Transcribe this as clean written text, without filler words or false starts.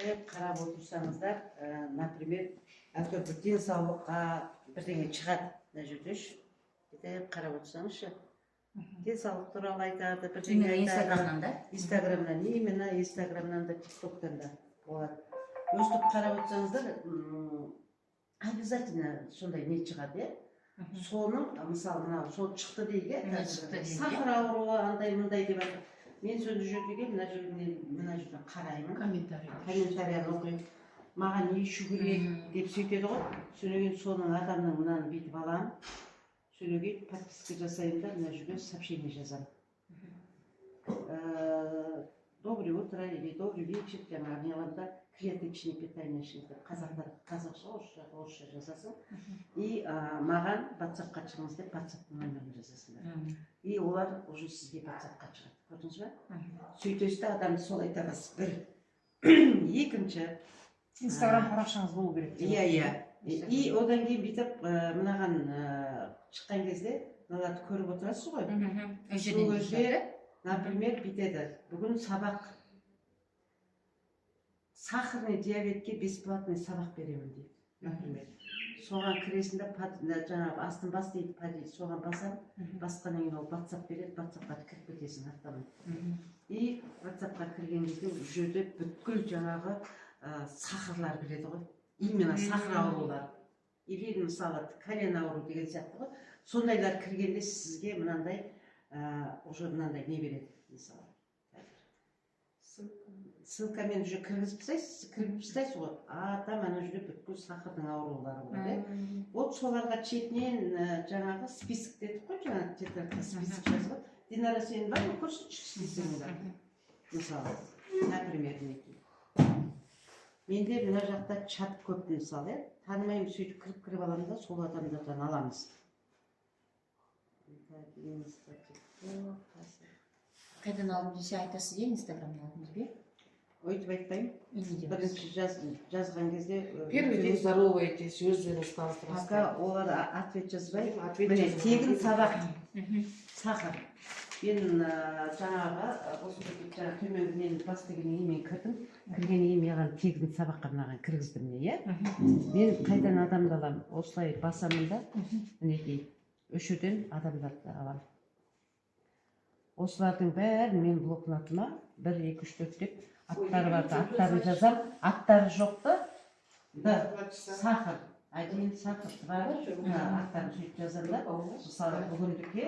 Қарап отырсаңыздар, например, әйтеуір бір денсаулыққа бірдеңе шығады мына жерде қарап отырсаңызшы, денсаулық туралы айтады, бірдеңе айтады. Инстаграмнан, именно Инстаграмнан да, ТикТоктан да болады. Өстіп қарап отырсаңыздар, обязательно сондай не шығады, соның, мысалы, сол шықты дейге, сахар ауруы, андай мындай деп айтады. Мен соны жердеге мына жерде қараймын, комментарияны оқимын. Маған не ішу керек деп сөйтеді ғой. Сөйлеген соның адамның мынаны бүйтіп аламын. Сөйлеген подписка жасаймын да, мына жерге сообщение жазамын. Доброе утро или добрый вечер, жаңағы не аламын да, клеточное питание ішінде қазақтар қазақша, орысша жазасың. И маған WhatsApp-қа шығыңыз деп WhatsApp-тың нөмірін жазасыңдар. И олар уже сізге WhatsApp-қа шығады. Көрдіңіз ба? Сөйтесіз де адамды солай табасыз. Бір. Екінші. Инстаграм парақшаңыз болу керек. Иә. И одан кейін бүйтіп мынаған шыққан кезде мыналарды көріп отырасыз ғой. Сол кезде, например, бүйтеді. Бүгін сабақ. Сахарный диабетке бесплатный сабақ беремін дейді. Например. Соған кіресінде жаңағы астын бас дейді, соған басам, басқаннан кейін ол WhatsApp береді, WhatsApp-қа кіріп кетесің аттамай. И WhatsApp-қа кірген кезде жерде бүткіл жаңағы сахарлар кіреді ғой. Именно сахар аурулар. Или мысалы колен ауру деген сияқты ғой. Сондайлар кіргенде сізге мынандай уже мынандай не береді, мысалы. Ссылкамен уже кіргізіп тастайсыз ғой. Там ана жерде бүткіл сахардың аурулары болады. Вот соларға четінен жаңағы список дедік қой, жаңағы тетрадка список жазып. Динара, сен бар ма? Көрсетші списогыңда. Мысалы, например, менде мына жақта чат көп мысалы, танымаймын, сөйтіп кіріп аламын да, сол адамдардан аламыз. Қайдан алдым десе айтасыз де, Инстаграмнан алдыңыз бе? Өйтіп айтпаймын. Бірінші жазған кезде... Первый день здороваетесь, өздеріңіз таныстырасыз. Пока олар ответ жазбай, міне тегін сабақ, сахар. Мен жаңағы, осы төменгі мен бас дегеннен мен кірдім. Кіргеннен маған тегін сабаққа мынаған кіргізді міне, мен қайдан адамды аламын, осылай басамын да, мінекей, үшіден адамдарды аламын. Осылардың бәрін мен блокнотыма 1, 2, 3, 4 деп аттары барды, аттарын жазам, аттары жоқты, сахар, один сахар бар, аттарын сөйтіп жазам да, мысалы бүгіндікке